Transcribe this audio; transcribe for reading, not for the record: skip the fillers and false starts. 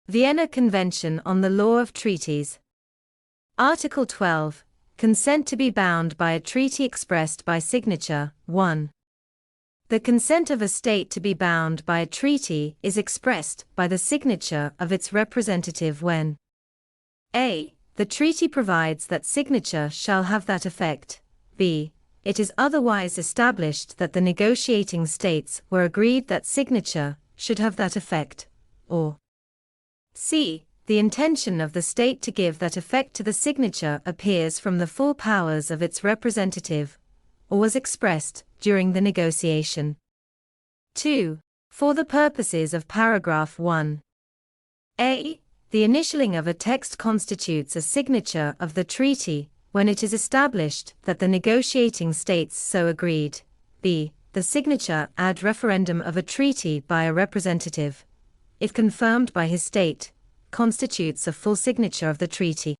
Vienna Convention on the Law of Treaties. Article 12. Consent to be bound by a treaty expressed by signature. 1. The consent of a state to be bound by a treaty is expressed by the signature of its representative when a. The treaty provides that signature shall have that effect, b. It is otherwise established that the negotiating states were agreed that signature should have that effect, or c. The intention of the state to give that effect to the signature appears from the full powers of its representative, or was expressed during the negotiation. 2. For the purposes of paragraph 1. A. The initialing of a text constitutes a signature of the treaty when it is established that the negotiating states so agreed. B. The signature ad referendum of a treaty by a representative, if confirmed by his state, constitutes a full signature of the treaty.